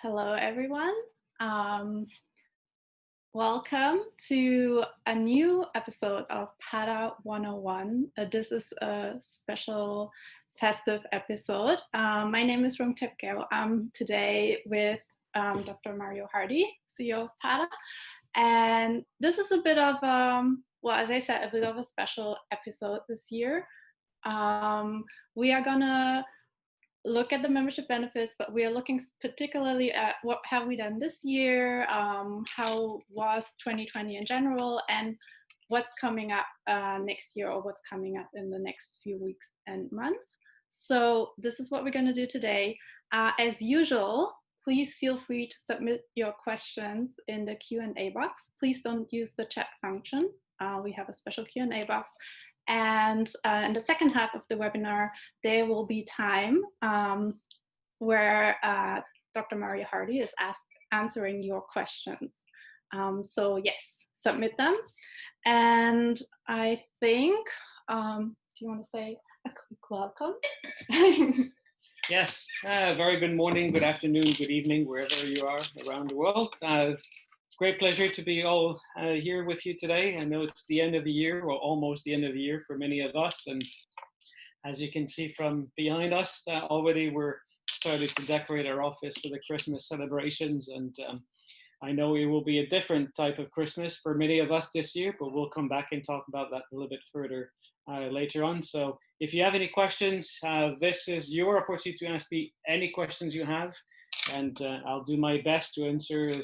Hello, everyone. Um, Welcome to a new episode of Para 101. This is a special festive episode. My name is Rung Tepkeo. I'm today with Dr. Mario Hardy, CEO of Para. And this is a bit of, as I said, a bit of a special episode this year. We are gonna look at the membership benefits, but we are looking particularly at what have we done this year, how was 2020 in general, and what's coming up next year, or what's coming up in the next few weeks and months. So this is what we're going to do today. As usual, please feel free to submit your questions in the Q&A box. Please don't use the chat function. We have a special Q&A box. And in the second half of the webinar, there will be time where Dr. Mario Hardy is answering your questions. So yes, submit them. And I think, do you want to say a quick welcome? Yes, very good morning, good afternoon, good evening, wherever you are around the world. Great pleasure to be all here with you today. I know it's the end of the year, or almost the end of the year for many of us. And as you can see from behind us, already we're starting to decorate our office for the Christmas celebrations. And I know it will be a different type of Christmas for many of us this year, but we'll come back and talk about that a little bit further later on. So if you have any questions, this is your opportunity to ask me any questions you have. And I'll do my best to answer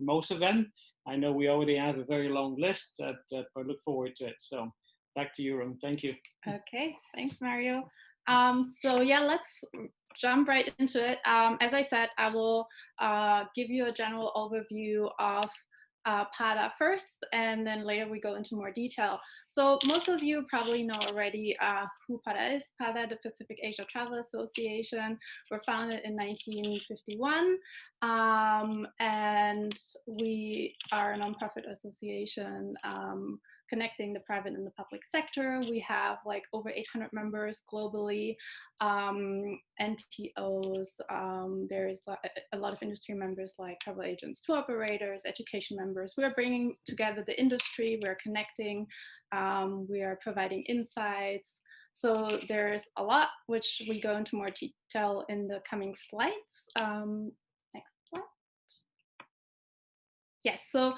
most of them. I know we already have a very long list, but I look forward to it. So back to you, Rung. Thank you. Okay, thanks, Mario. So yeah, let's jump right into it. As I said, I will give you a general overview of PADA first, and then later we go into more detail. So most of you probably know already who PADA is. PADA, the Pacific Asia Travel Association, were founded in 1951, and we are a nonprofit association connecting the private and the public sector. We have like over 800 members globally, NTOs, there's a lot of industry members like travel agents, tour operators, education members. We are bringing together the industry, we're connecting, we are providing insights. So there's a lot which we go into more detail in the coming slides. Yes, so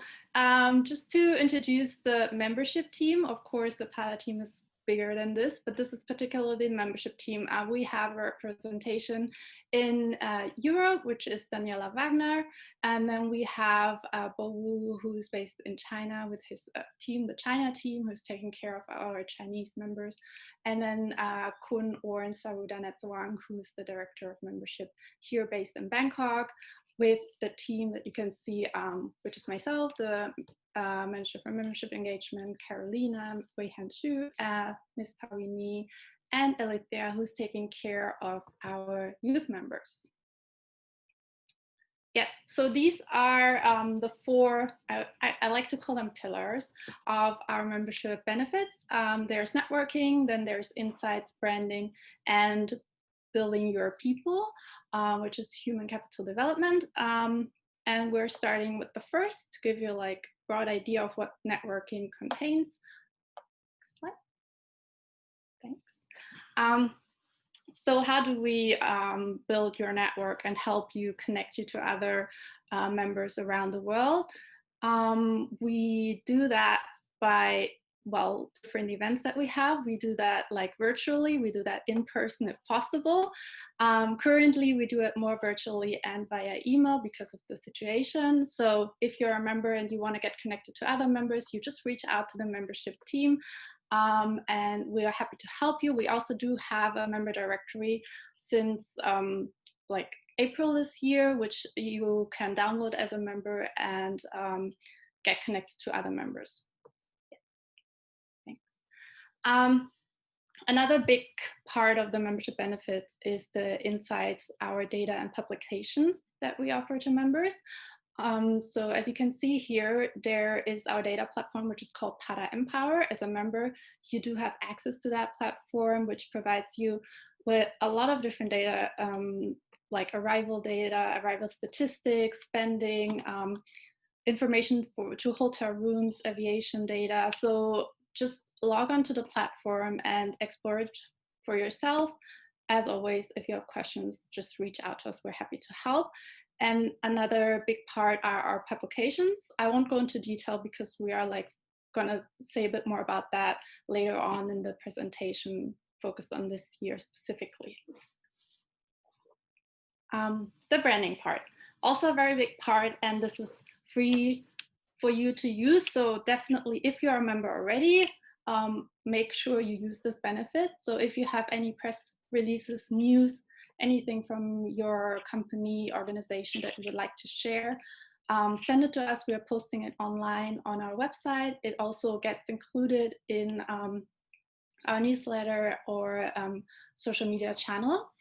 just to introduce the membership team, of course, the PADA team is bigger than this, but this is particularly the membership team. We have representation in Europe, which is Daniela Wagner, and then we have Bo Wu, who's based in China with his team, the China team, who's taking care of our Chinese members, and then Kun Orn Sarudanetsawang, who's the director of membership here based in Bangkok, with the team that you can see, which is myself, the manager for membership engagement, Carolina, Wei-Han Xu, Ms. Parini, and Alethea, who's taking care of our youth members. Yes, so these are the four, I like to call them pillars of our membership benefits. There's networking, then there's insights, branding, and building your people, which is human capital development. And we're starting with the first to give you like broad idea of what networking contains. Thanks. So how do we build your network and help you connect you to other members around the world? We do that by different events that we have. We do that like virtually, we do that in person if possible. Currently, we do it more virtually and via email because of the situation. So if you're a member and you want to get connected to other members, you just reach out to the membership team, and we are happy to help you. We also do have a member directory since like April this year, which you can download as a member and get connected to other members. Another big part of the membership benefits is the insights, our data and publications that we offer to members. So as you can see here, there is our data platform, which is called PADA Empower. As a member, you do have access to that platform, which provides you with a lot of different data, like arrival data, arrival statistics, spending, information to hotel rooms, aviation data. So just log onto the platform and explore it for yourself. As always, if you have questions, just reach out to us. We're happy to help. And another big part are our publications. I won't go into detail because we are like gonna say a bit more about that later on in the presentation focused on this year specifically. The branding part, also a very big part, and this is free for you to use. So definitely, if you're a member already, make sure you use this benefit. So if you have any press releases, news, anything from your company, organization that you would like to share, send it to us. We are posting it online on our website. It also gets included in our newsletter or social media channels.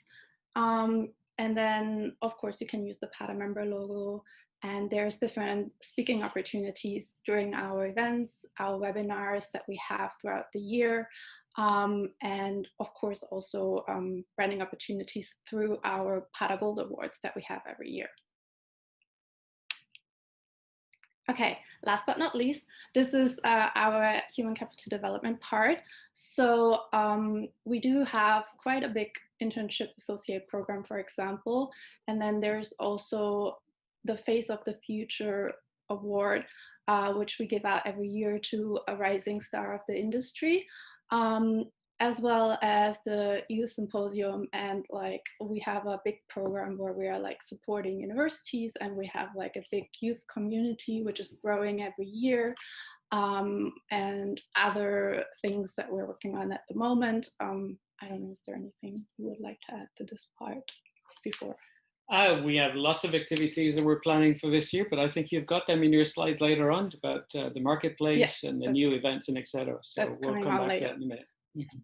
And then, of course, you can use the PADA member logo, and there's different speaking opportunities during our events, our webinars that we have throughout the year, and of course also branding opportunities through our PADA Gold Awards that we have every year. Okay, last but not least, this is our human capital development part. So we do have quite a big internship associate program, for example, and then there's also the Face of the Future award, which we give out every year to a rising star of the industry, as well as the youth symposium. And like we have a big program where we are like supporting universities, and we have like a big youth community which is growing every year, and other things that we're working on at the moment. I don't know, is there anything you would like to add to this part before? We have lots of activities that we're planning for this year, but I think you've got them in your slides later on about the marketplace, yes, and the new events and etc. So we'll come back to that in a minute. Mm-hmm.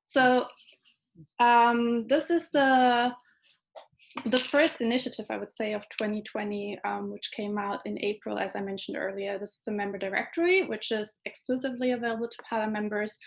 So this is the first initiative, I would say, of 2020, which came out in April, as I mentioned earlier. This is the member directory, which is exclusively available to PADA members.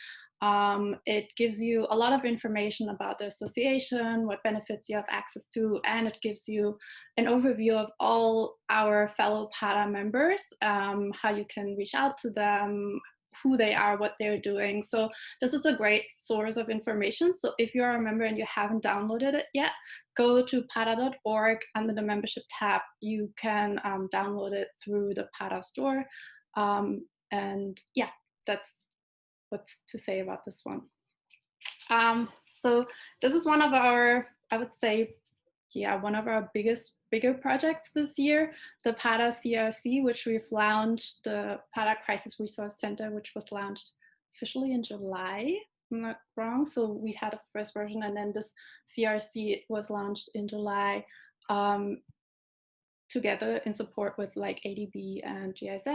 It gives you a lot of information about the association, what benefits you have access to, and it gives you an overview of all our fellow PADA members, how you can reach out to them, who they are, what they're doing. So this is a great source of information. So if you're a member and you haven't downloaded it yet, go to pada.org under the membership tab. You can download it through the PADA store. And yeah, that's what's to say about this one. So this is one of our, I would say, yeah, one of our bigger projects this year, the PADA CRC, which we've launched, the PADA Crisis Resource Center, which was launched officially in July, if I'm not wrong. So we had a first version, and then this CRC was launched in July, together in support with like ADB and GIZ.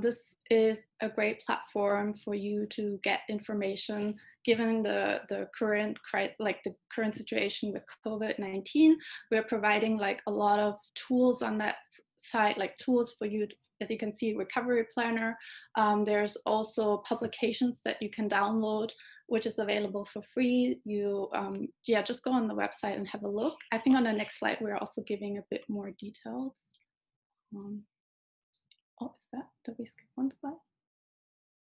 This is a great platform for you to get information given the current situation with COVID-19. We're providing like a lot of tools on that side, like tools for you to, as you can see, recovery planner. There's also publications that you can download, which is available for free. You just go on the website and have a look. I think on the next slide, we're also giving a bit more details. Did we skip one slide?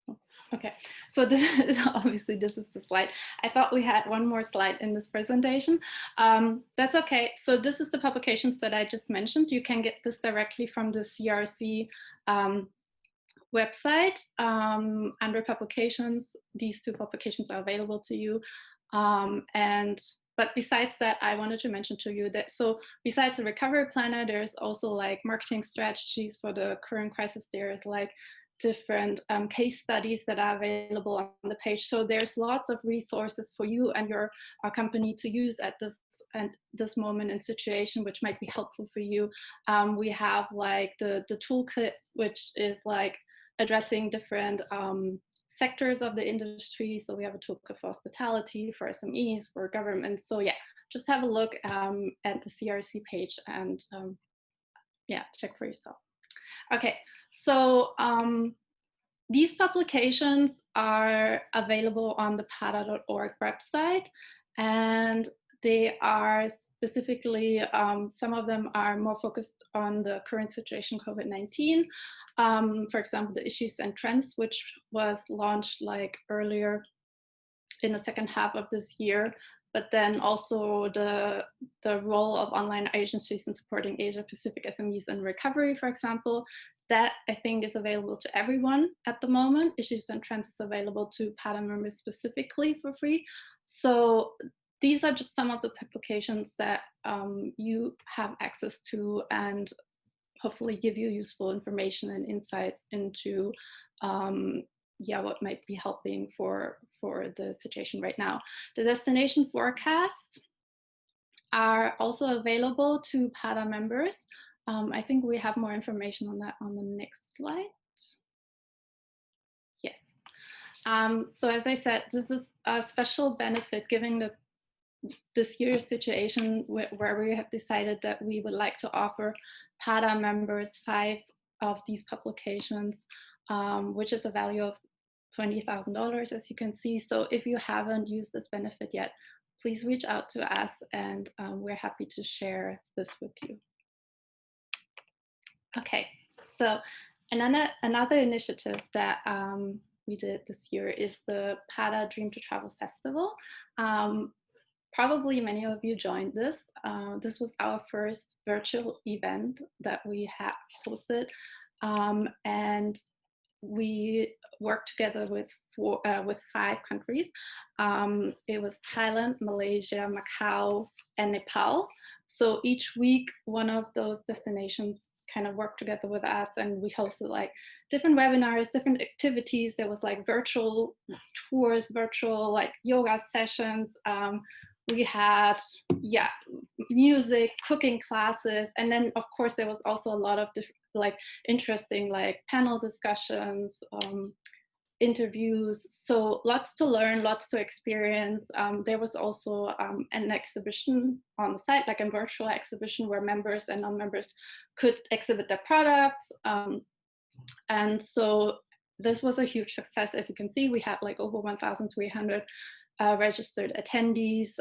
Oh, okay, so this is obviously this is the slide. I thought we had one more slide in this presentation. That's okay. So this is the publications that I just mentioned. You can get this directly from the CRC website under publications. These two publications are available to you. But besides that, I wanted to mention to you that, so besides the recovery planner, there's also like marketing strategies for the current crisis. There's like different case studies that are available on the page. So there's lots of resources for you and your company to use at this moment and situation, which might be helpful for you. We have like the toolkit, which is like addressing different sectors of the industry. So we have a toolkit for hospitality, for SMEs, for government. So yeah, just have a look at the CRC page and yeah, check for yourself. Okay, so these publications are available on the pada.org website, and they are specifically, some of them are more focused on the current situation, COVID-19. For example, the issues and trends, which was launched like earlier in the second half of this year, but then also the role of online agencies in supporting Asia Pacific SMEs in recovery, for example. That I think is available to everyone at the moment. Issues and Trends is available to PADA members specifically for free. So these are just some of the publications that you have access to and hopefully give you useful information and insights into what might be helping for the situation right now. The destination forecasts are also available to PADA members. I think we have more information on that on the next slide. Yes. So as I said, this is a special benefit given this year's situation where we have decided that we would like to offer PADA members 5 of these publications, which is a value of $20,000, as you can see. So if you haven't used this benefit yet, please reach out to us, and we're happy to share this with you. Okay, so another initiative that we did this year is the PADA Dream to Travel Festival. Probably many of you joined this. This was our first virtual event that we have hosted, and we worked together with 5 countries. It was Thailand, Malaysia, Macau, and Nepal. So each week, one of those destinations kind of worked together with us, and we hosted like different webinars, different activities. There was like virtual tours, virtual like yoga sessions. We had, music, cooking classes. And then of course, there was also a lot of different, like interesting like panel discussions, interviews. So lots to learn, lots to experience. There was also an exhibition on the site, like a virtual exhibition where members and non-members could exhibit their products. And so this was a huge success. As you can see, we had like over 1,300 registered attendees,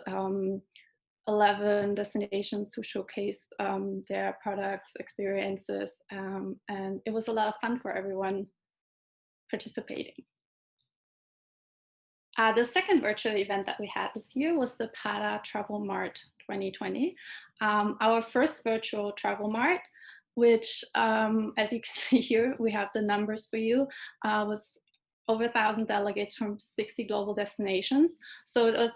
11 destinations who showcased their products, experiences, and it was a lot of fun for everyone participating. The second virtual event that we had this year was the PADA Travel Mart 2020, our first virtual travel mart, which, as you can see here, we have the numbers for you, was over 1,000 delegates from 60 global destinations. So it was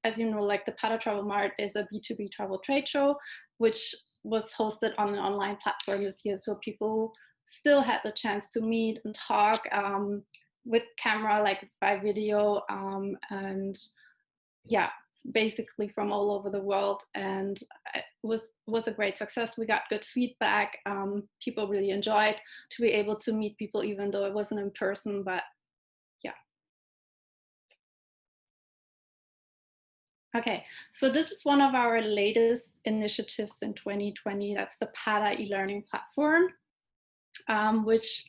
as you know, like the PADA Travel Mart is a B2B travel trade show, which was hosted on an online platform this year. So people still had the chance to meet and talk with camera, like by video, and basically from all over the world. And it was a great success. We got good feedback. People really enjoyed to be able to meet people, even though it wasn't in person, but yeah. Okay, so this is one of our latest initiatives in 2020. That's the PADA eLearning platform, which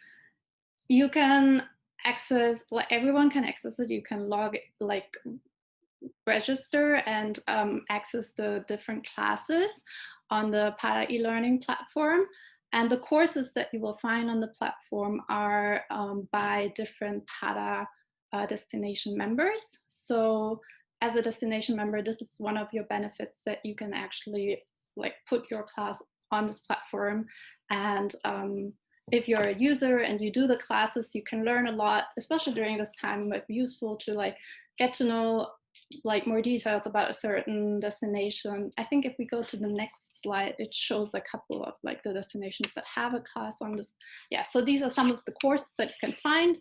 you can access, like everyone can access it. You can register and access the different classes on the PADA eLearning platform. And the courses that you will find on the platform are by different PADA destination members. So as a destination member, this is one of your benefits, that you can actually like put your class on this platform. And if you're a user and you do the classes, you can learn a lot, especially during this time. It might be useful to like get to know like more details about a certain destination. I think if we go to the next slide, it shows a couple of like the destinations that have a class on this. Yeah, so these are some of the courses that you can find.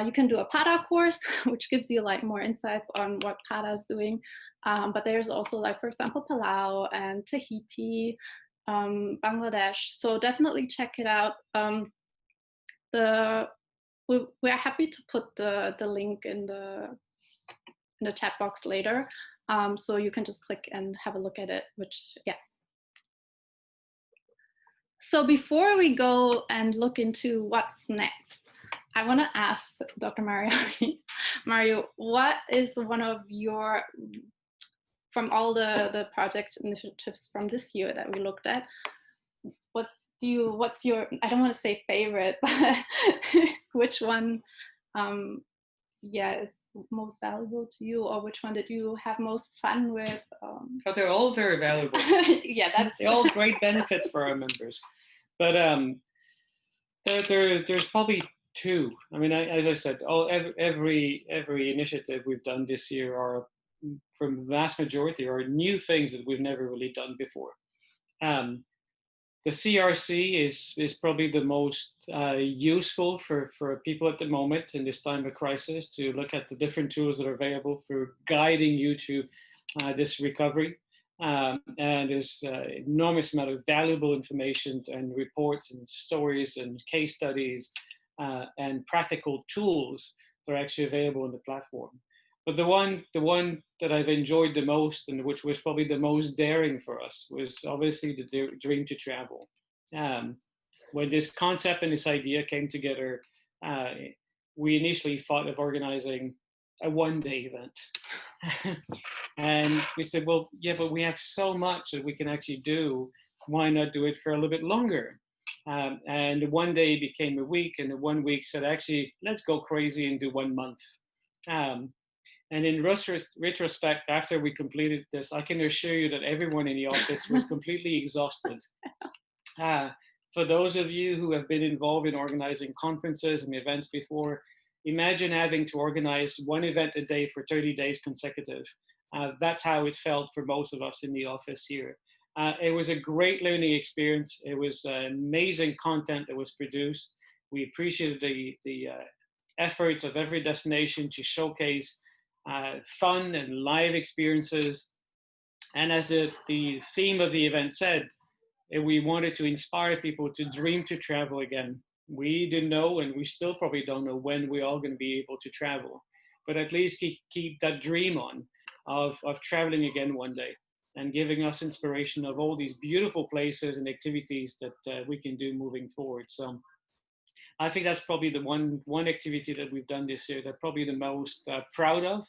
You can do a PADA course, which gives you like more insights on what PADA is doing. But there's also like, for example, Palau and Tahiti, Bangladesh. So definitely check it out. We're happy to put the link in the chat box later, so you can just click and have a look at it, which, yeah. So before we go and look into what's next, I want to ask Dr. Mario, what is one of your from all the projects initiatives from this year that we looked at, what's your, I don't want to say favorite, but which one is most valuable to you, or which one did you have most fun with? Oh, they're all very valuable. Yeah, they're all great benefits for our members. But there's probably two. I mean, as I said, every initiative we've done this year are, from the vast majority, are new things that we've never really done before. The CRC is probably the most useful for people at the moment in this time of crisis, to look at the different tools that are available for guiding you to this recovery. And there's enormous amount of valuable information and reports and stories and case studies and practical tools that are actually available on the platform. But the one that I've enjoyed the most, and which was probably the most daring for us, was obviously the Dream to Travel. When this concept and this idea came together, we initially thought of organizing a one-day event. And we said, well, yeah, but we have so much that we can actually do. Why not do it for a little bit longer? And one day became a week, and the 1 week said, actually, let's go crazy and do 1 month. And in retrospect, after we completed this, I can assure you that everyone in the office was completely exhausted. For those of you who have been involved in organizing conferences and events before, imagine having to organize one event a day for 30 days consecutive. That's how it felt for most of us in the office here. It was a great learning experience. It was amazing content that was produced. We appreciated the efforts of every destination to showcase fun and live experiences. And as the theme of the event said, we wanted to inspire people to dream to travel again. We didn't know, and we still probably don't know, when we're all going to be able to travel, but at least keep that dream on of traveling again one day, and giving us inspiration of all these beautiful places and activities that we can do moving forward. So I think that's probably the one activity that we've done this year that probably the most proud of,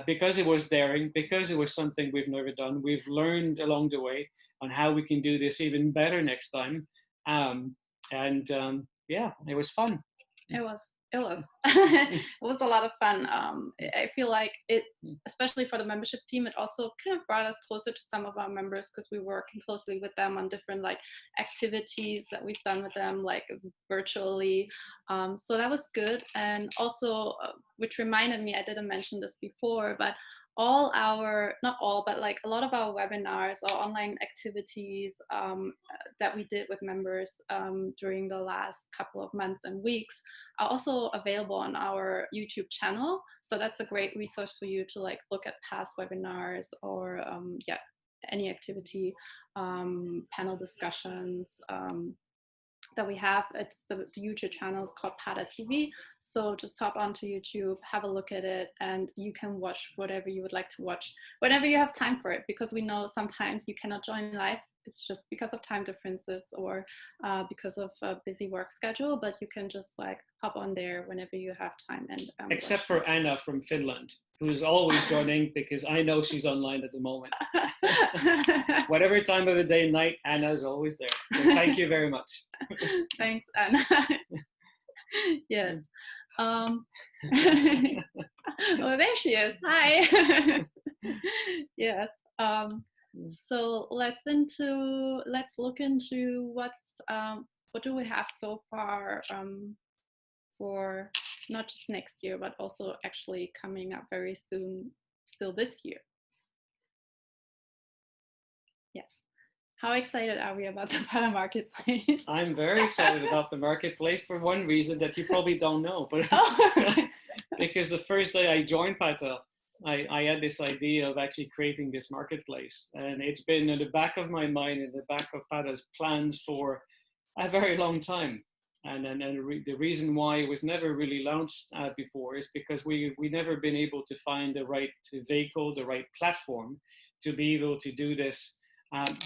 because it was daring, because it was something we've never done. We've learned along the way on how we can do this even better next time. Yeah, it was fun. It was it was a lot of fun. I feel like it, especially for the membership team, it also kind of brought us closer to some of our members, because we were working closely with them on different like activities that we've done with them, like virtually. So that was good. And also, which reminded me, I didn't mention this before, but all our, not all, but like a lot of our webinars or online activities that we did with members during the last couple of months and weeks are also available on our YouTube channel. So that's a great resource for you to like look at past webinars or any activity, panel discussions that we have. It's the YouTube channel is called Pada TV. So just hop onto YouTube, have a look at it, and you can watch whatever you would like to watch whenever you have time for it, because we know sometimes you cannot join live. It's just because of time differences or because of a busy work schedule, but you can just like hop on there whenever you have time. And except for Anna from Finland, who's always joining, because I know she's online at the moment. Whatever time of the day, night, Anna's always there. So thank you very much. Thanks, Anna. Yes. Oh, there she is. Hi. Yes. So let's look into what do we have so far for not just next year, but also actually coming up very soon, still this year. Yes. How excited are we about the Pada Marketplace? I'm very excited about the marketplace for one reason that you probably don't know, but because the first day I joined Pada, I had this idea of actually creating this marketplace, and it's been in the back of my mind, in the back of Pada's plans for a very long time. And the reason why it was never really launched before is because we never been able to find the right vehicle, the right platform to be able to do this,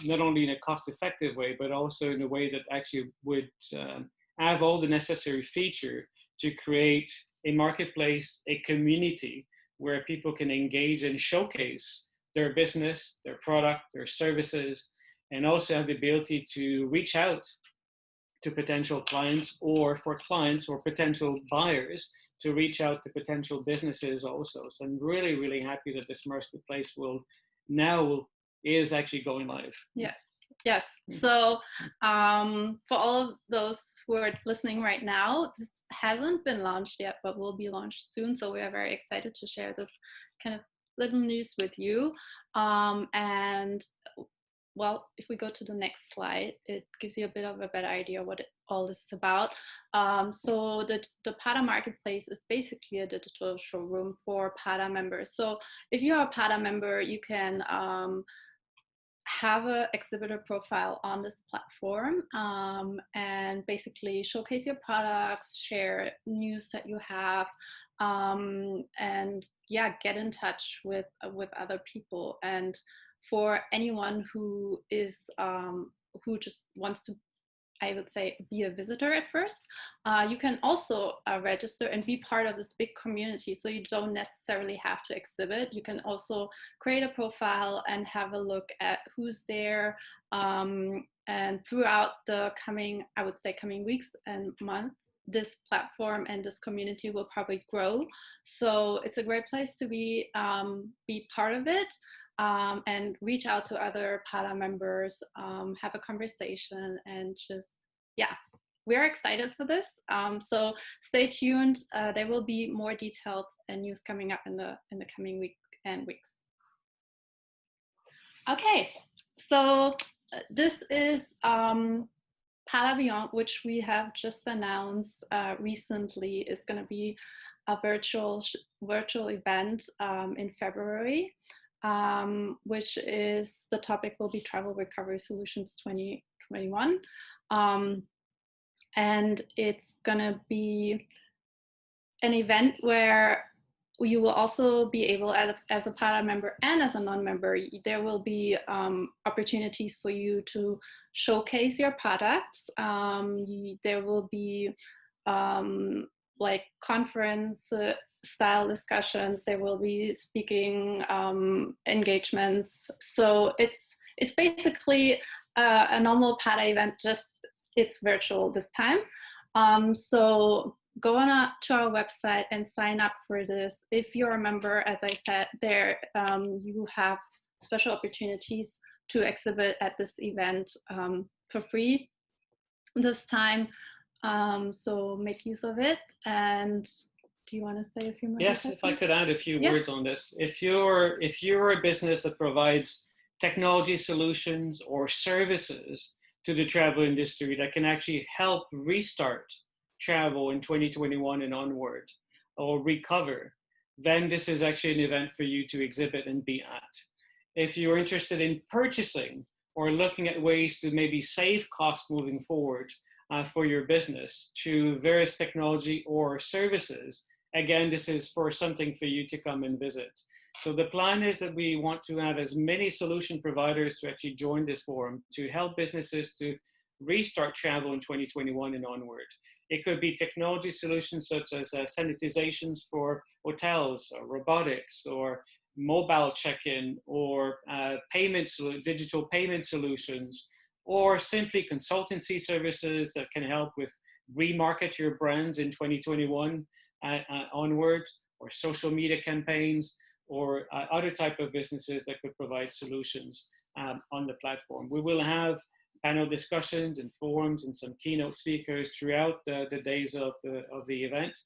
not only in a cost-effective way, but also in a way that actually would have all the necessary feature to create a marketplace, a community where people can engage and showcase their business, their product, their services, and also have the ability to reach out to potential clients, or for clients or potential buyers to reach out to potential businesses also. So I'm really, really happy that this marketplace is actually going live. Yes. Yes. So for all of those who are listening right now, this hasn't been launched yet, but will be launched soon. So we are very excited to share this kind of little news with you. And well, if we go to the next slide, it gives you a bit of a better idea what all this is about. So the PADA Marketplace is basically a digital showroom for PADA members. So if you are a PADA member, you can have an exhibitor profile on this platform and basically showcase your products, share news that you have, and yeah, get in touch with other people. And for anyone who is who just wants to, I would say, be a visitor at first, you can also register and be part of this big community. So you don't necessarily have to exhibit. You can also create a profile and have a look at who's there. And throughout the coming weeks and months, this platform and this community will probably grow. So it's a great place to be part of it. And reach out to other PADA members, have a conversation, and just, yeah, we're excited for this. So stay tuned. There will be more details and news coming up in the coming week and weeks. Okay, so this is PADA Beyond, which we have just announced recently is going to be a virtual event in February. Which is the topic will be Travel Recovery Solutions 2021. And it's gonna be an event where you will also be able, as a PADA member and as a non-member, there will be opportunities for you to showcase your products. There will be like conference style discussions. There will be speaking engagements. So it's basically a normal PADA event, just it's virtual this time. So go on to our website and sign up for this. If you're a member, as I said, there you have special opportunities to exhibit at this event for free this time. So make use of it. And do you want to say a few more? Yes, if I could add a few words on this. If you're a business that provides technology solutions or services to the travel industry that can actually help restart travel in 2021 and onward, or recover, then this is actually an event for you to exhibit and be at. If you're interested in purchasing or looking at ways to maybe save costs moving forward for your business through various technology or services, again, this is for something for you to come and visit. So the plan is that we want to have as many solution providers to actually join this forum to help businesses to restart travel in 2021 and onward. It could be technology solutions such as sanitizations for hotels, or robotics, or mobile check-in, or digital payment solutions, or simply consultancy services that can help with remarket your brands in 2021 onward, or social media campaigns, or other type of businesses that could provide solutions on the platform. We will have panel discussions and forums and some keynote speakers throughout the days of the event.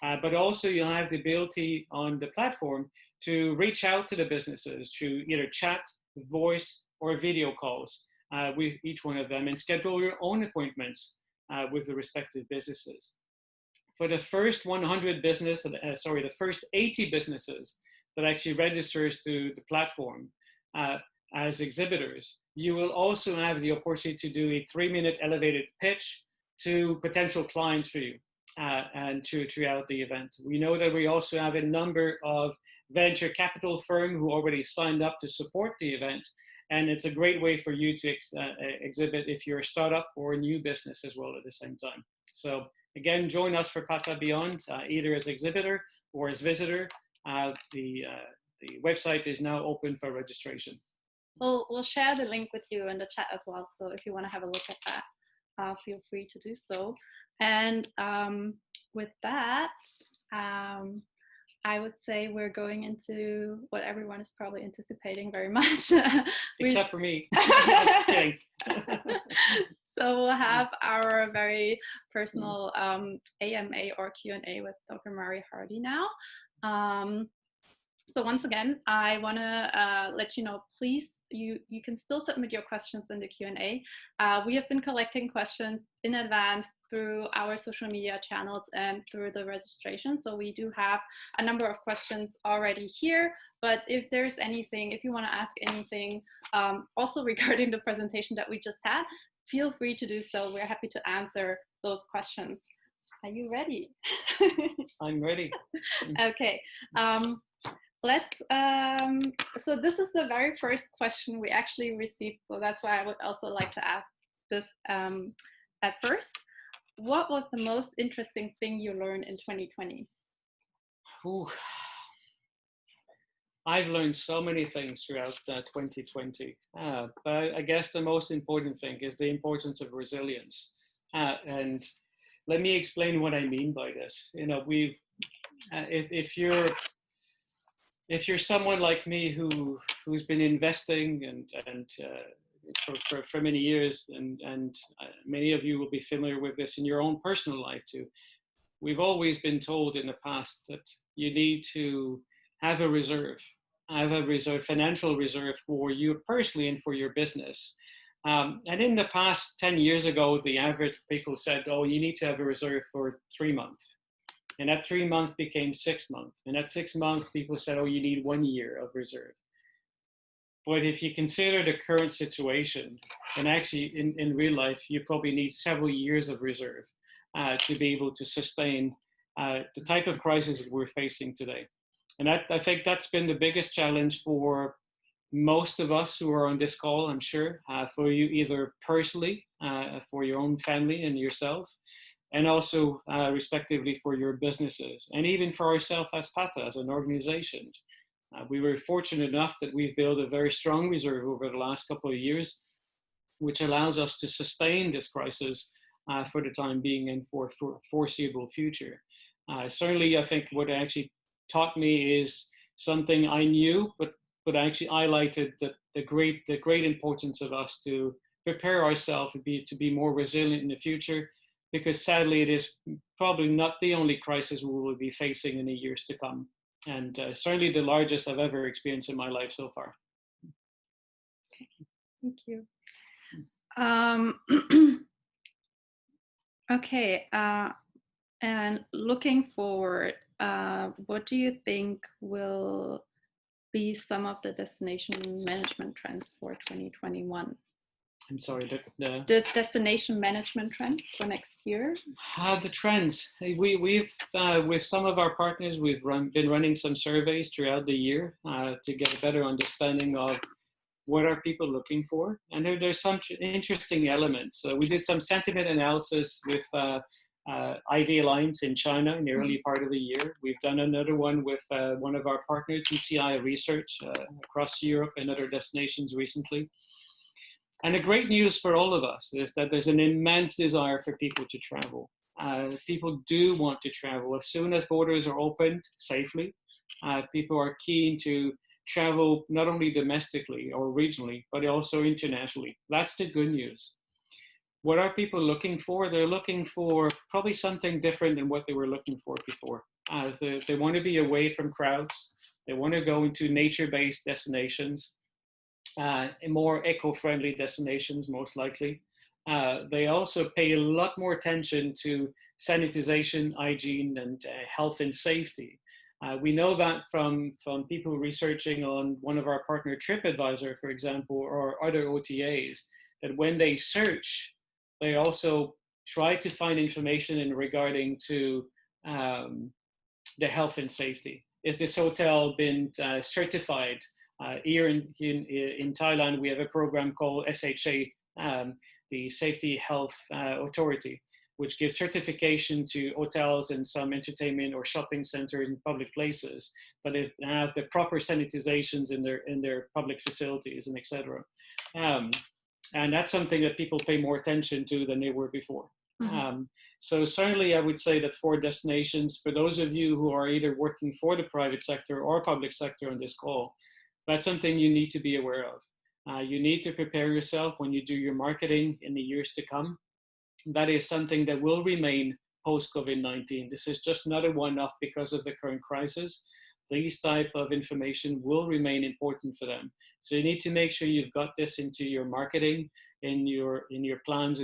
But also you'll have the ability on the platform to reach out to the businesses through either chat, voice, or video calls with each one of them, and schedule your own appointments with the respective businesses. For the first the first 80 businesses that actually registers to the platform as exhibitors, you will also have the opportunity to do a 3-minute elevated pitch to potential clients for you and throughout the event. We know that we also have a number of venture capital firms who already signed up to support the event, and it's a great way for you to exhibit if you're a startup or a new business as well at the same time. So again, join us for PADA Beyond, either as exhibitor or as visitor. The the website is now open for registration. We'll share the link with you in the chat as well. So if you want to have a look at that, feel free to do so. And with that, I would say we're going into what everyone is probably anticipating very much. Except for me. So we'll have our very personal AMA or Q&A with Dr. Mari Hardy now. So once again, I want to let you know, please, you can still submit your questions in the Q&A. We have been collecting questions in advance through our social media channels and through the registration. So we do have a number of questions already here, but if there's anything, if you want to ask anything, also regarding the presentation that we just had, feel free to do so. We're happy to answer those questions. Are you ready? I'm ready. Okay. So this is the very first question we actually received. So that's why I would also like to ask this at first. What was the most interesting thing you learned in 2020? Ooh. I've learned so many things throughout 2020, but I guess the most important thing is the importance of resilience. And let me explain what I mean by this. You know, if you're someone like me who's been investing and for many years, and many of you will be familiar with this in your own personal life too. We've always been told in the past that you need to have a financial reserve for you personally and for your business. And in the past 10 years ago, the average people said, oh, you need to have a reserve for 3 months. And that 3 months became 6 months. And that 6 months, people said, oh, you need 1 year of reserve. But if you consider the current situation, and actually in real life, you probably need several years of reserve to be able to sustain the type of crisis that we're facing today. And I think that's been the biggest challenge for most of us who are on this call, I'm sure, for you either personally, for your own family and yourself, and also respectively for your businesses, and even for ourselves as PATA, as an organization. We were fortunate enough that we've built a very strong reserve over the last couple of years, which allows us to sustain this crisis for the time being and for foreseeable future. Certainly, I think what actually taught me is something I knew, but actually highlighted the great importance of us to prepare ourselves to be more resilient in the future, because sadly it is probably not the only crisis we will be facing in the years to come, and certainly the largest I've ever experienced in my life so far. Okay, thank you. Okay, and looking forward, what do you think will be some of the destination management trends for 2021? I'm sorry, the destination management trends for next year? The trends. We've with some of our partners, we've been running some surveys throughout the year to get a better understanding of what are people looking for. And there's some interesting elements. We did some sentiment analysis with IV Alliance in China in the early part of the year. We've done another one with one of our partners, TCI Research, across Europe and other destinations recently. And the great news for all of us is that there's an immense desire for people to travel. People do want to travel. As soon as borders are opened safely, people are keen to travel not only domestically or regionally, but also internationally. That's the good news. What are people looking for? They're looking for probably something different than what they were looking for before. They want to be away from crowds. They want to go into nature-based destinations, more eco-friendly destinations, most likely. They also pay a lot more attention to sanitization, hygiene, and health and safety. We know that from people researching on one of our partner TripAdvisor, for example, or other OTAs, that when they search, they also try to find information in regarding to the health and safety. Is this hotel been certified? Here in Thailand, we have a program called SHA, the Safety Health Authority. which gives certification to hotels and some entertainment or shopping centers and public places, but they have the proper sanitizations in their public facilities and etc. And that's something that people pay more attention to than they were before. So certainly I would say that for destinations, for those of you who are either working for the private sector or public sector on this call, that's something you need to be aware of. You need to prepare yourself when you do your marketing in the years to come. That is something that will remain post-COVID-19. This is just not a one-off because of the current crisis. These type of information will remain important for them. So you need to make sure you've got this into your marketing, in your plans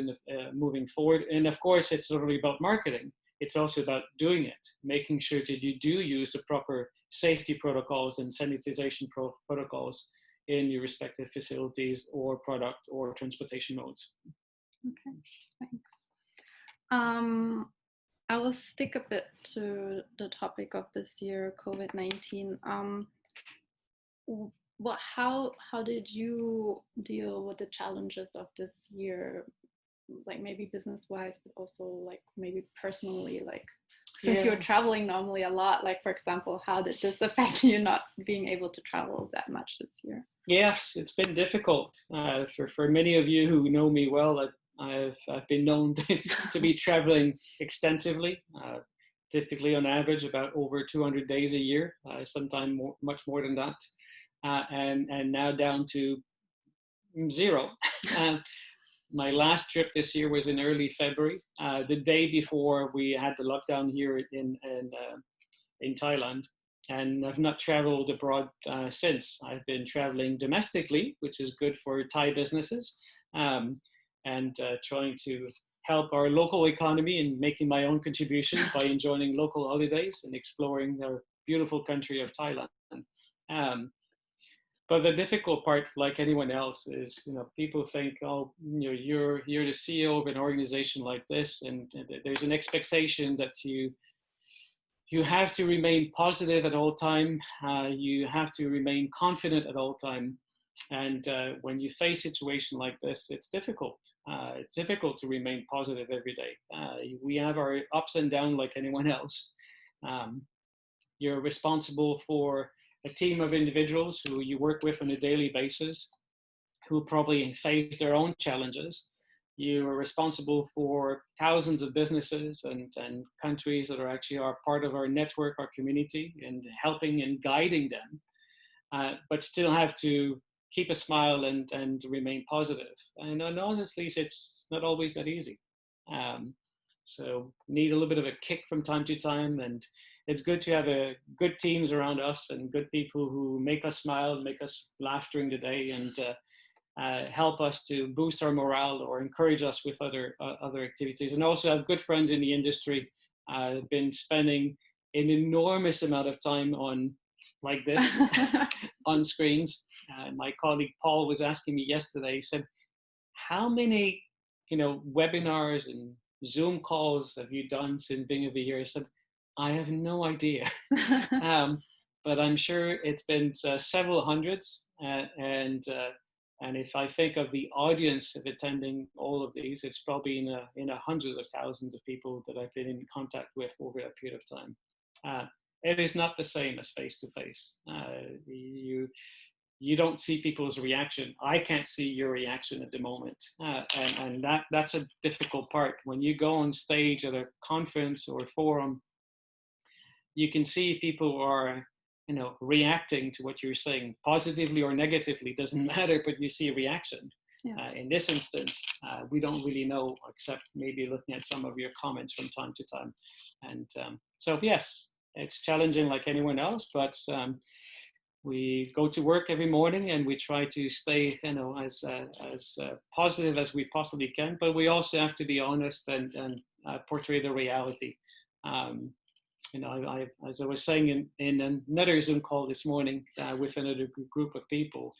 moving forward. And of course, it's not only about marketing. It's also about doing it, making sure that you do use the proper safety protocols and sanitization protocols in your respective facilities or product or transportation modes. Okay, thanks. I will stick a bit to the topic of this year, COVID-19. How did you deal with the challenges of this year, like maybe business-wise, but also like maybe personally, like since you're traveling normally a lot, like for example, how did this affect you not being able to travel that much this year? Yes, it's been difficult. For many of you who know me well, I've been known to be traveling extensively, typically on average about over 200 days a year, sometimes much more than that, and now down to 0. My last trip this year was in early February, the day before we had the lockdown here in Thailand. And I've not traveled abroad since. I've been traveling domestically, which is good for Thai businesses, and trying to help our local economy and making my own contribution by enjoying local holidays and exploring the beautiful country of Thailand. But the difficult part, like anyone else, is people think, oh, you're the CEO of an organization like this, and there's an expectation that you have to remain positive at all time. You have to remain confident at all time. And when you face a situation like this, it's difficult. It's difficult to remain positive every day. We have our ups and downs like anyone else. You're responsible for a team of individuals who you work with on a daily basis, who probably face their own challenges. You are responsible for thousands of businesses and countries that are part of our network, our community, and helping and guiding them, but still have to keep a smile and remain positive. And honestly, it's not always that easy. So need a little bit of a kick from time to time, and it's good to have good teams around us and good people who make us smile, make us laugh during the day, and help us to boost our morale or encourage us with other activities. And also have good friends in the industry. I've been spending an enormous amount of time on like this on screens. My colleague Paul was asking me yesterday, he said, how many webinars and Zoom calls have you done since the beginning of the year? I said, I have no idea. But I'm sure it's been several hundreds. And if I think of the audience of attending all of these, it's probably in hundreds of thousands of people that I've been in contact with over a period of time. It is not the same as face-to-face. You don't see people's reaction. I can't see your reaction at the moment. And that's a difficult part. When you go on stage at a conference or forum, you can see people are reacting to what you're saying, positively or negatively, doesn't matter, but you see a reaction. Yeah. In this instance, we don't really know, except maybe looking at some of your comments from time to time. And so yes, it's challenging like anyone else, but we go to work every morning and we try to stay as positive as we possibly can, but we also have to be honest and portray the reality. As I was saying in another Zoom call this morning with another group of people,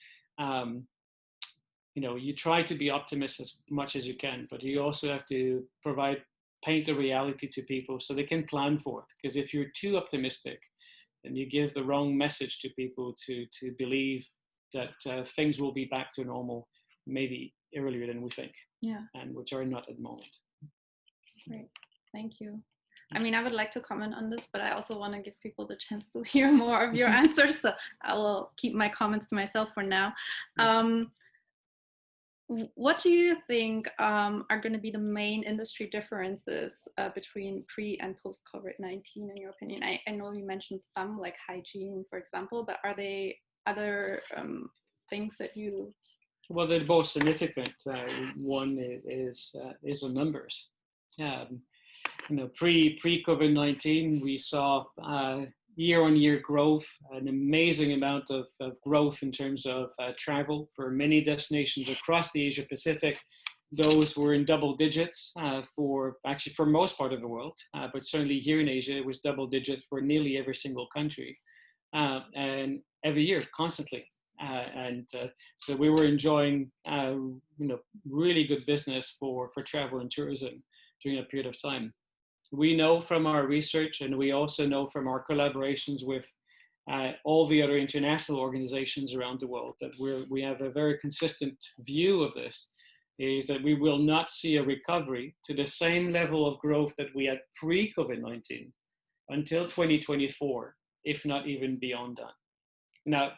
you try to be optimistic as much as you can, but you also have to paint the reality to people so they can plan for it. Because if you're too optimistic, then you give the wrong message to people to believe that things will be back to normal maybe earlier than we think, and which are not at the moment. Great, thank you. I mean, I would like to comment on this, but I also want to give people the chance to hear more of your answers. So I will keep my comments to myself for now. What do you think are going to be the main industry differences between pre and post COVID-19 in your opinion? I know you mentioned some, like hygiene, for example, but are there other things that you... Well, the most significant one is the numbers. Pre-COVID-19, we saw year-on-year growth, an amazing amount of growth in terms of travel for many destinations across the Asia Pacific. Those were in double digits for most part of the world, but certainly here in Asia, it was double digit for nearly every single country, and every year, constantly. So we were enjoying, really good business for travel and tourism during a period of time. We know from our research, and we also know from our collaborations with all the other international organizations around the world, that we have a very consistent view of this, is that we will not see a recovery to the same level of growth that we had pre-COVID-19 until 2024, if not even beyond that. Now,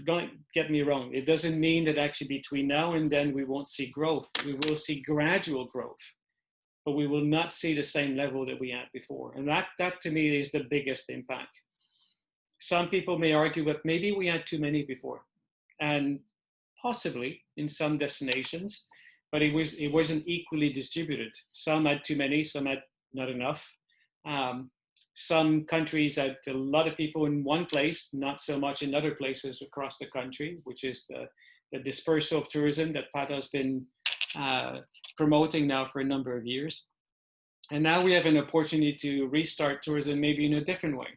don't get me wrong, it doesn't mean that actually between now and then we won't see growth. We will see gradual growth, but we will not see the same level that we had before. And that to me is the biggest impact. Some people may argue that maybe we had too many before, and possibly in some destinations, but it wasn't equally distributed. Some had too many, some had not enough. Some countries had a lot of people in one place, not so much in other places across the country, which is the dispersal of tourism that Pat has been promoting now for a number of years. And now we have an opportunity to restart tourism maybe in a different way,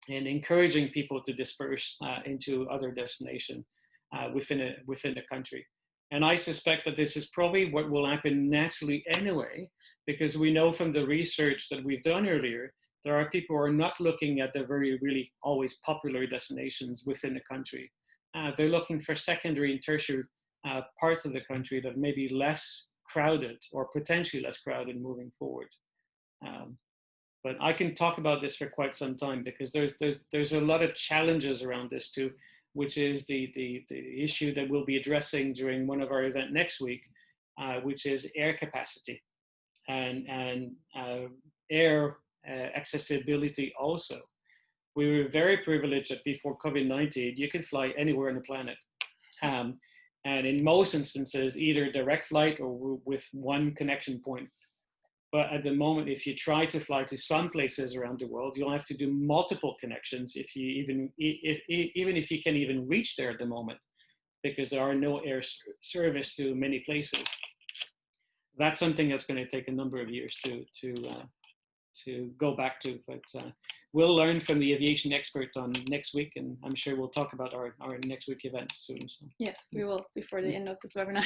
and encouraging people to disperse into other destinations within a country. And I suspect that this is probably what will happen naturally anyway, because we know from the research that we've done earlier, there are people who are not looking at the very, really always popular destinations within the country. They're looking for secondary and tertiary parts of the country that may be less crowded or potentially less crowded moving forward. But I can talk about this for quite some time, because there's a lot of challenges around this too, which is the issue that we'll be addressing during one of our events next week, which is air capacity and air accessibility also. We were very privileged that before COVID-19, you could fly anywhere on the planet. And in most instances, either direct flight or with one connection point. But at the moment, if you try to fly to some places around the world, you'll have to do multiple connections if you even if you can even reach there at the moment, because there are no air service to many places. That's something that's going to take a number of years to go back to, but we'll learn from the aviation expert on next week, and I'm sure we'll talk about our next week event soon. So. Yes, we will before the end of this webinar.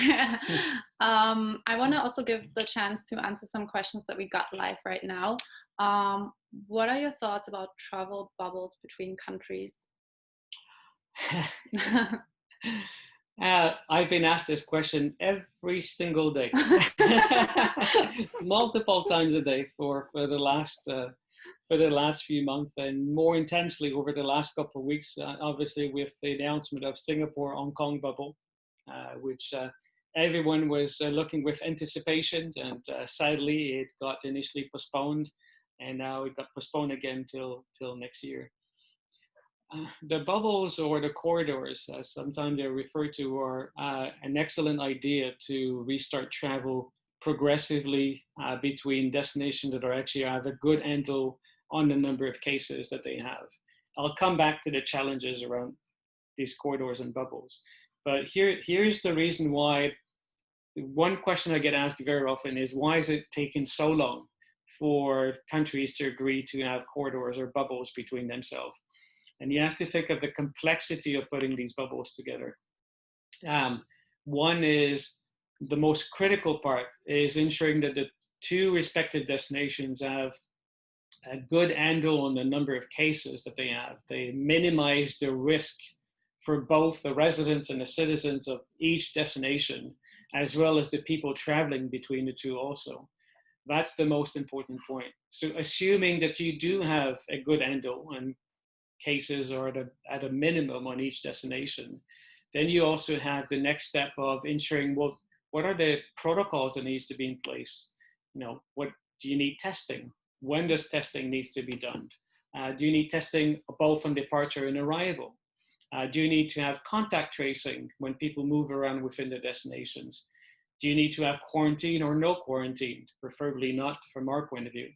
I want to also give the chance to answer some questions that we got live right now. What are your thoughts about travel bubbles between countries? I've been asked this question every single day, multiple times a day for the last few months, and more intensely over the last couple of weeks, obviously with the announcement of Singapore-Hong Kong bubble, which everyone was looking with anticipation, and sadly it got initially postponed, and now it got postponed again till next year. The bubbles, or the corridors, as sometimes they're referred to, are an excellent idea to restart travel progressively between destinations that actually have a good handle on the number of cases that they have. I'll come back to the challenges around these corridors and bubbles. But here's the reason why. One question I get asked very often is, why is it taking so long for countries to agree to have corridors or bubbles between themselves? And you have to think of the complexity of putting these bubbles together. One is, the most critical part is ensuring that the two respective destinations have a good handle on the number of cases that they have. They minimize the risk for both the residents and the citizens of each destination, as well as the people traveling between the two also. That's the most important point. So assuming that you do have a good handle and cases are at a minimum on each destination, then you also have the next step of ensuring, well, what are the protocols that needs to be in place? What do you need testing? When does testing needs to be done? Do you need testing both on departure and arrival? Do you need to have contact tracing when people move around within the destinations? Do you need to have quarantine or no quarantine? Preferably not from our point of view.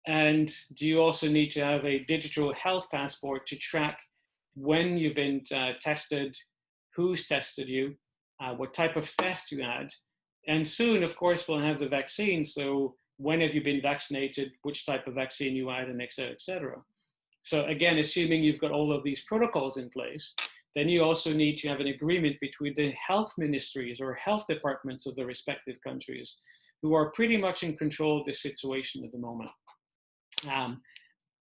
And do you also need to have a digital health passport to track when you've been tested, who's tested you, what type of test you had? And soon, of course, we'll have the vaccine. So when have you been vaccinated, which type of vaccine you had, and et cetera, et cetera. So again, assuming you've got all of these protocols in place, then you also need to have an agreement between the health ministries or health departments of the respective countries, who are pretty much in control of the situation at the moment.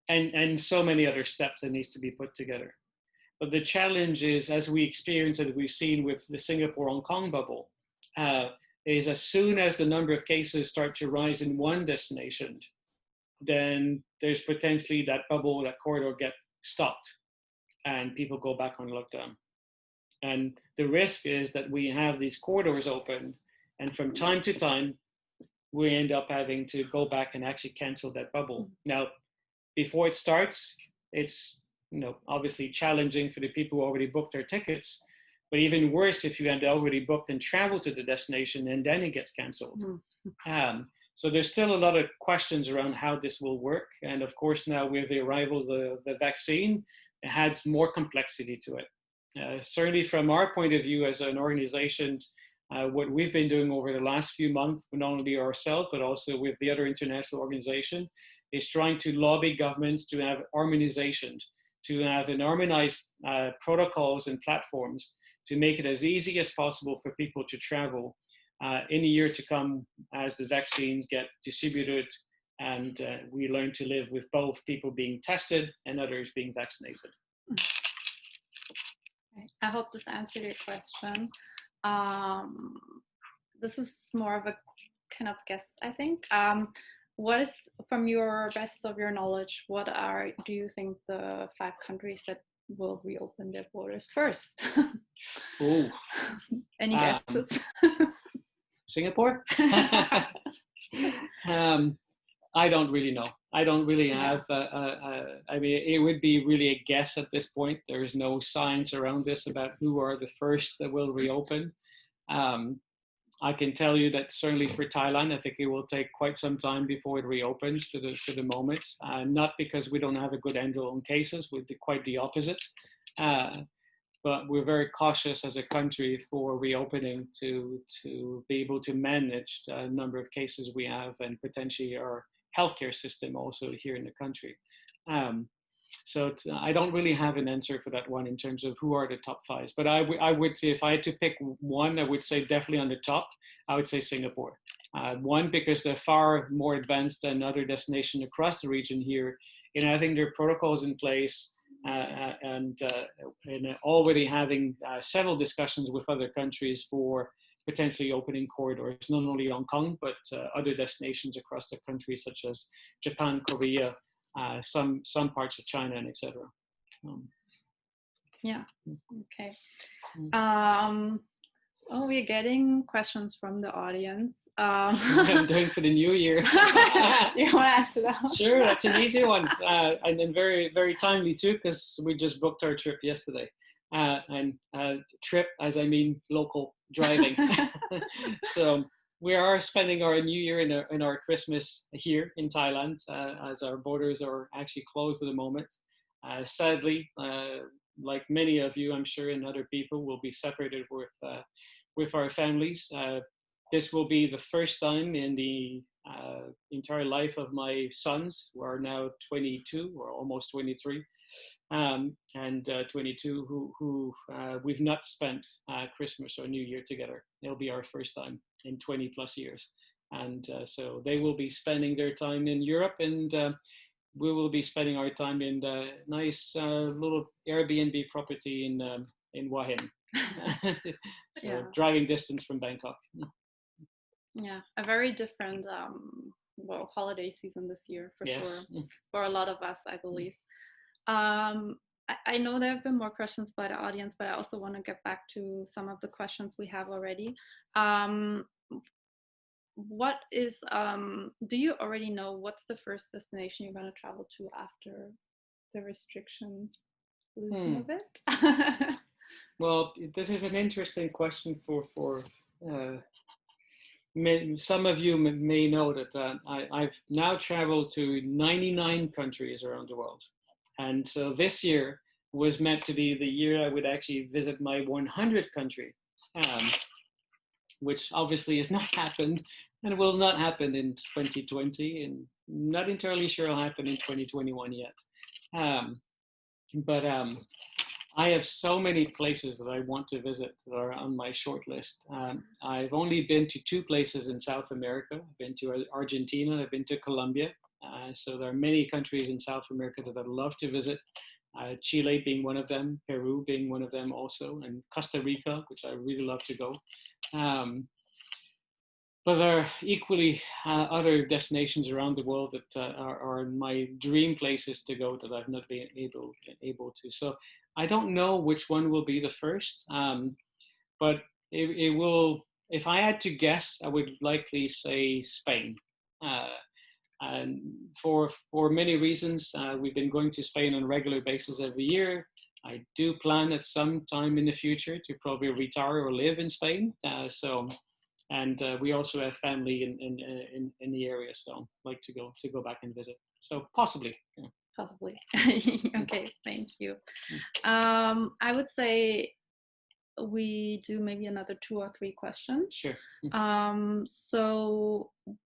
And so many other steps that needs to be put together. But the challenge is, as we experience and we've seen with the Singapore-Hong Kong bubble, is as soon as the number of cases start to rise in one destination, then there's potentially that bubble, that corridor get stopped and people go back on lockdown. And the risk is that we have these corridors open, and from time to time, we end up having to go back and actually cancel that bubble. Now, before it starts, it's obviously challenging for the people who already booked their tickets, but even worse if you had already booked and traveled to the destination and then it gets canceled. So there's still a lot of questions around how this will work. And of course, now with the arrival of the vaccine, it adds more complexity to it. Certainly from our point of view as an organization, what we've been doing over the last few months, not only ourselves, but also with the other international organization, is trying to lobby governments to have harmonization, to have an harmonized protocols and platforms to make it as easy as possible for people to travel in the year to come as the vaccines get distributed and we learn to live with both people being tested and others being vaccinated. I hope this answered your question. This is more of a kind of guess, I think. What is, from your best of your knowledge, do you think the 5 countries that will reopen their borders first? Oh, any guesses? Singapore? I don't really know. I don't really have, I mean, it would be really a guess at this point. There is no science around this about who are the first that will reopen. I can tell you that certainly for Thailand, I think it will take quite some time before it reopens for the moment. Not because we don't have a good handle on cases, we're quite the opposite. But we're very cautious as a country for reopening to be able to manage the number of cases we have and potentially our healthcare system also here in the country. So I don't really have an answer for that one in terms of who are the top 5. But I would say, if I had to pick one, I would say definitely on the top, I would say Singapore. One, because they're far more advanced than other destinations across the region here in having their protocols in place and already having several discussions with other countries for potentially opening corridors, not only Hong Kong, but other destinations across the country, such as Japan, Korea, some parts of China, and etc. Yeah. Okay. We're getting questions from the audience. I'm doing for the new year. You want to answer that one? Sure, that's an easy one, and then very, very timely too, because we just booked our trip yesterday. And trip, as I mean local driving. So we are spending our New Year in our Christmas here in Thailand, as our borders are actually closed at the moment. Sadly, like many of you, I'm sure, and other people, will be separated with our families. This will be the first time in the entire life of my sons, who are now 22 or almost 23, and 22, who we've not spent Christmas or New Year together. It'll be our first time in 20 plus years. And so they will be spending their time in Europe, and we will be spending our time in the nice little Airbnb property in Hua Hin. So yeah. Driving distance from Bangkok. Yeah, a very different holiday season this year for sure Yes. for a lot of us, I believe. I know there have been more questions by the audience, but I also want to get back to some of the questions we have already. What is do you already know what's the first destination you're going to travel to after the restrictions loosen a bit? Well, this is an interesting question for some of you may know that I've now traveled to 99 countries around the world. And so this year was meant to be the year I would actually visit my 100th country, which obviously has not happened and will not happen in 2020, and not entirely sure it'll happen in 2021 yet. But I have so many places that I want to visit that are on my short list. I've only been to 2 places in South America. I've been to Argentina, I've been to Colombia. So there are many countries in South America that I'd love to visit. Chile being one of them, Peru being one of them also, and Costa Rica, which I really love to go. But there are equally other destinations around the world that are my dream places to go that I've not been able to. So I don't know which one will be the first, but it will. If I had to guess, I would likely say Spain. And for many reasons, we've been going to Spain on a regular basis every year. I do plan at some time in the future to probably retire or live in Spain. And we also have family in the area, so I'd like to go back and visit. So possibly. Yeah. Possibly. Okay, thank you. I would say we do maybe another 2 or 3 questions. Sure. So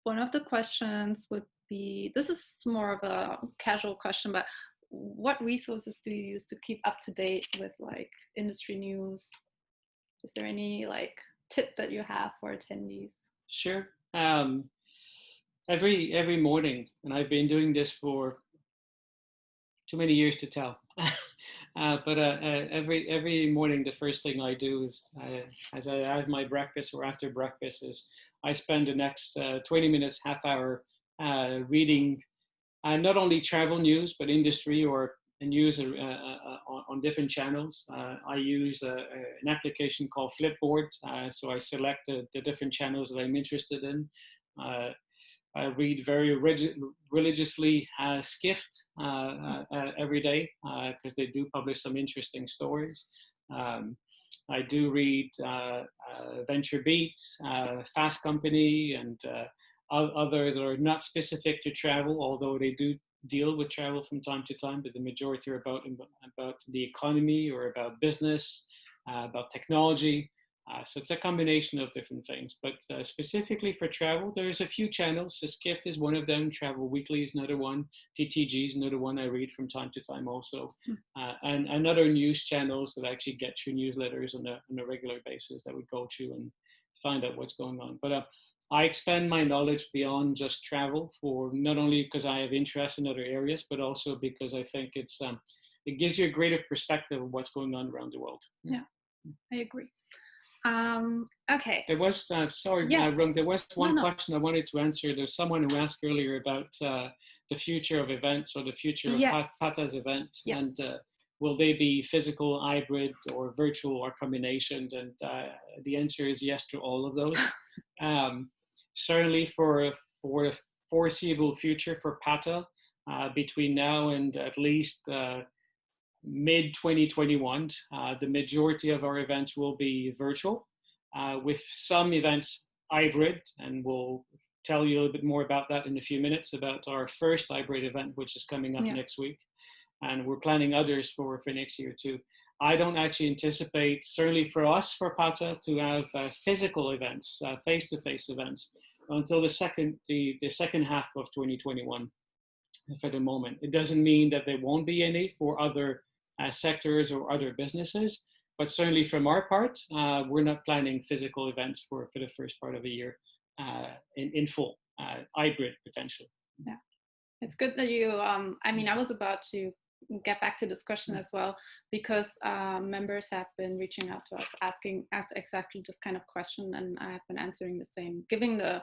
one of the questions would be, this is more of a casual question, but what resources do you use to keep up to date with like industry news? Is there any like tip that you have for attendees? Sure. Every morning, and I've been doing this for too many years to tell. But every morning, the first thing I do is, as I have my breakfast or after breakfast, is I spend the next 20 minutes, half hour, reading not only travel news but industry or news on different channels. I use an application called Flipboard, so I select the different channels that I'm interested in. I read very religiously Skift every day because they do publish some interesting stories. I do read Venture Beat, Fast Company, and other that are not specific to travel, although they do deal with travel from time to time, but the majority are about the economy or about business, about technology. So it's a combination of different things, but specifically for travel, there's a few channels. So Skiff is one of them. Travel Weekly is another one. TTG is another one I read from time to time also. And other news channels that actually get you newsletters on a regular basis that we go to and find out what's going on. But I expand my knowledge beyond just travel, for not only because I have interest in other areas, but also because I think it gives you a greater perspective of what's going on around the world. Yeah, I agree. Okay. There was, sorry, yes. there was one question I wanted to answer. There's someone who asked earlier about the future of events or the future of PATA's event. Yes. And will they be physical, hybrid, or virtual, or combination? And the answer is yes to all of those. Certainly for a foreseeable future for PATA, between now and at least mid-2021, the majority of our events will be virtual, with some events hybrid, and we'll tell you a little bit more about that in a few minutes, about our first hybrid event, which is coming up next week. And we're planning others for next year too. I don't actually anticipate, certainly for us, for PATA, to have physical events, face-to-face events, until the second half of 2021 for the moment. It doesn't mean that there won't be any for other sectors or other businesses, but certainly from our part, we're not planning physical events for the first part of the year in full, hybrid potential. Yeah, it's good that you, I mean, I was about to get back to this question as well, because members have been reaching out to us asking us exactly this kind of question, and I have been answering the same. Given the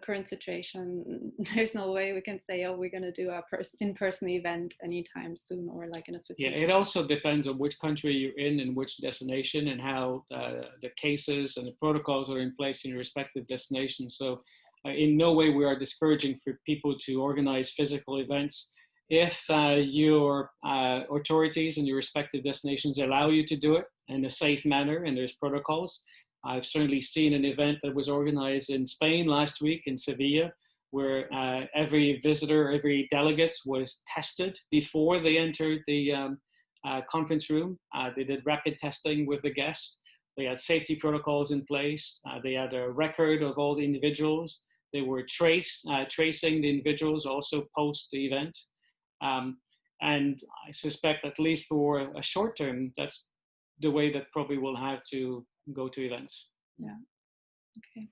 current situation, there's no way we can say, oh, we're going to do a in-person event anytime soon, or like in a facility. Yeah, it also depends on which country you're in and which destination, and how the cases and the protocols are in place in your respective destinations. So in no way we are discouraging for people to organize physical events. If your authorities in your respective destinations allow you to do it in a safe manner and there's protocols. I've certainly seen an event that was organized in Spain last week in Sevilla, where every visitor, every delegate was tested before they entered the conference room. They did rapid testing with the guests. They had safety protocols in place. They had a record of all the individuals. They were tracing the individuals also post the event. And I suspect, at least for a short term, that's the way that probably we'll have to go to events. Yeah. Okay.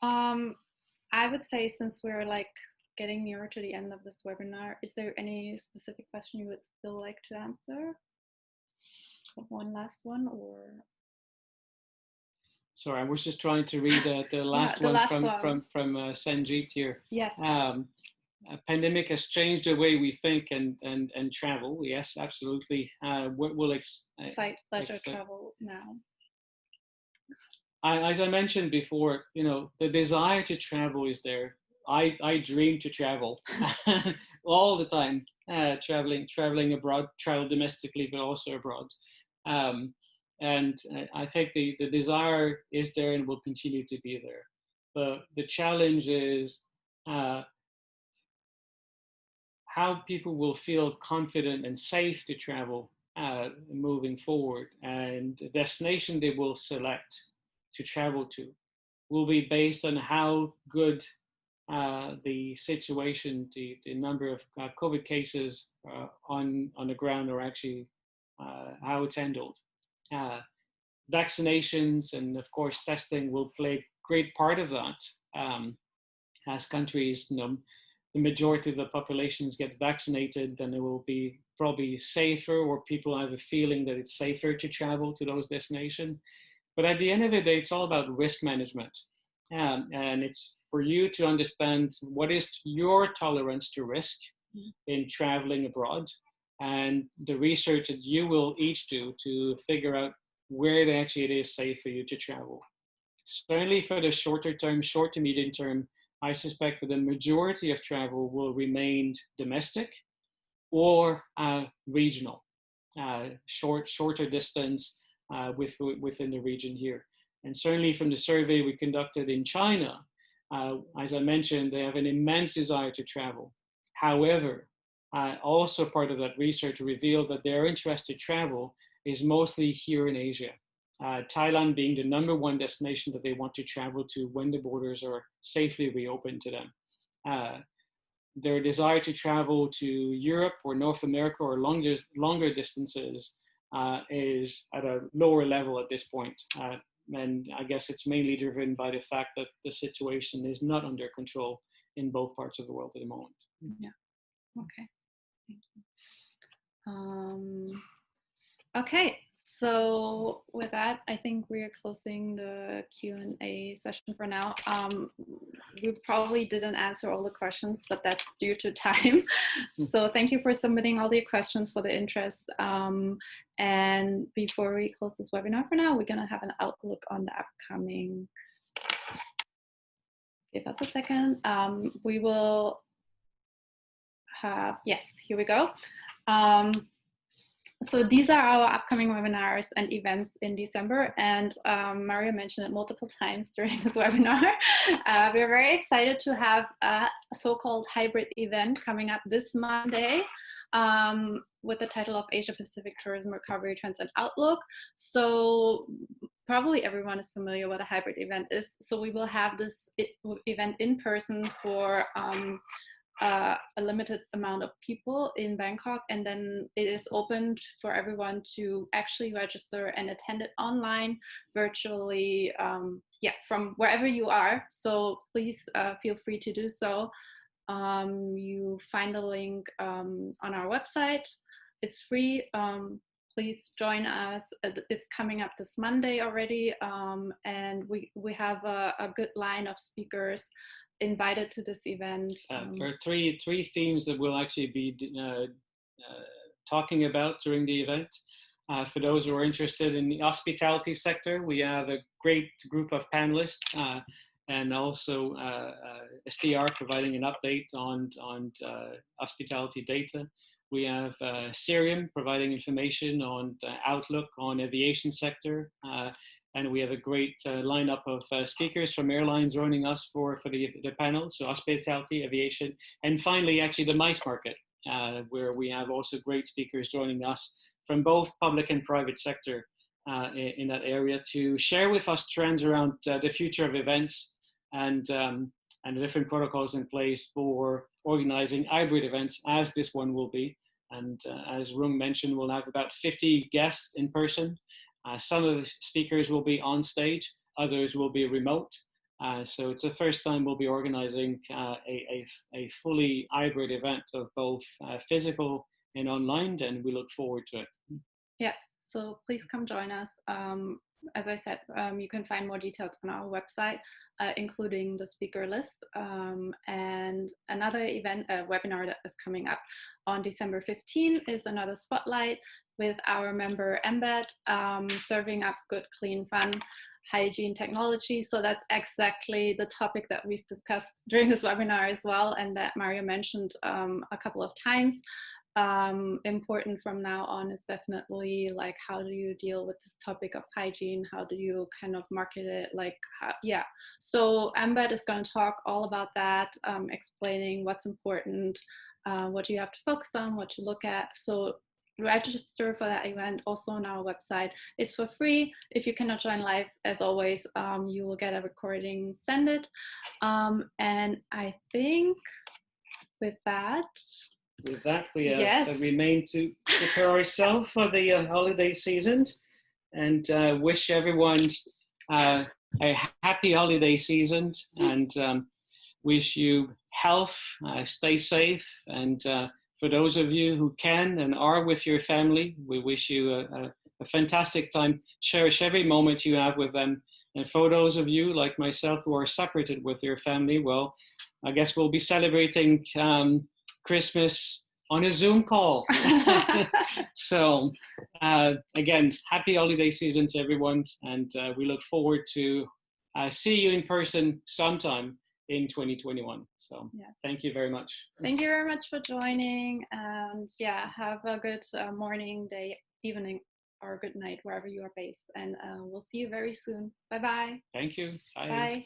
I would say, since we're like getting nearer to the end of this webinar, is there any specific question you would still like to answer? One last one, or? Sorry, I was just trying to read the last one from Sanjeet here. Yes. A pandemic has changed the way we think and travel. Yes, absolutely. What will site leisure travel now? As I mentioned before, the desire to travel is there. I dream to travel all the time, traveling abroad, travel domestically, but also abroad. And I think the desire is there and will continue to be there. But the challenge is how people will feel confident and safe to travel moving forward, and the destination they will select to travel to will be based on how good the situation, the number of COVID cases on the ground, or actually how it's handled. Vaccinations and, of course, testing will play a great part of that. As countries, the majority of the populations get vaccinated, then it will be probably safer, or people have a feeling that it's safer to travel to those destinations. But at the end of the day, it's all about risk management. And it's for you to understand what is your tolerance to risk in traveling abroad, and the research that you will each do to figure out where actually it is safe for you to travel. Certainly for the short to medium term, I suspect that the majority of travel will remain domestic or regional, shorter distance within the region here. And certainly from the survey we conducted in China, as I mentioned, they have an immense desire to travel. However, also part of that research revealed that their interest to travel is mostly here in Asia. Thailand being the #1 destination that they want to travel to when the borders are safely reopened to them. Their desire to travel to Europe or North America or longer distances is at a lower level at this point. And I guess it's mainly driven by the fact that the situation is not under control in both parts of the world at the moment. Yeah. Okay. Thank you. Okay. So with that, I think we're closing the Q&A session for now. We probably didn't answer all the questions, but that's due to time. So thank you for submitting all the questions, for the interest. And before we close this webinar for now, we're going to have an outlook on the upcoming. Give us a second. We will have, yes, here we go. So these are our upcoming webinars and events in December, and Mario mentioned it multiple times during this webinar. We're very excited to have a so-called hybrid event coming up this Monday with the title of Asia Pacific Tourism Recovery Trends and Outlook. So probably everyone is familiar what a hybrid event is. So we will have this event in person for a limited amount of people in Bangkok, and then it is open for everyone to actually register and attend it online, virtually, from wherever you are. So please feel free to do so. You find the link on our website. it's free. Please join us. It's coming up this Monday already, and we have a good line of speakers invited to this event. There are three themes that we'll actually be talking about during the event. For those who are interested in the hospitality sector, we have a great group of panelists, and also SDR providing an update on hospitality data. We have Showroom providing information on outlook on aviation sector. And we have a great lineup of speakers from airlines joining us for the panel, so hospitality, aviation, and finally, actually, the MICE market, where we have also great speakers joining us from both public and private sector in that area to share with us trends around the future of events and the different protocols in place for organizing hybrid events, as this one will be. And as Rung mentioned, we'll have about 50 guests in person. Some of the speakers will be on stage, others will be remote. So it's the first time we'll be organizing a fully hybrid event of both physical and online, and we look forward to it. Yes, so please come join us. As I said, you can find more details on our website, including the speaker list. And another event, webinar that is coming up on December 15 is another spotlight with our member Embed, serving up good, clean, fun hygiene technology. So that's exactly the topic that we've discussed during this webinar as well, and that Mario mentioned a couple of times. Important from now on is definitely like, how do you deal with this topic of hygiene? How do you kind of market it? Like, yeah. So Embed is going to talk all about that, explaining what's important, what you have to focus on, what to look at. So register for that event also on our website. It's for free. If you cannot join live, as always, you will get a recording, send it. And I think with that, we remain to prepare ourselves for the holiday season, and wish everyone a happy holiday season, and wish you health, stay safe, and for those of you who can and are with your family, we wish you a fantastic time. Cherish every moment you have with them. And for those of you like myself who are separated with your family, well, I guess we'll be celebrating Christmas on a Zoom call. So again, happy holiday season to everyone, and we look forward to see you in person sometime in 2021. So yeah. Thank you very much. Thank you very much for joining, and yeah, have a good morning, day, evening, or good night wherever you are based, and we'll see you very soon. Bye bye. Thank you. Bye.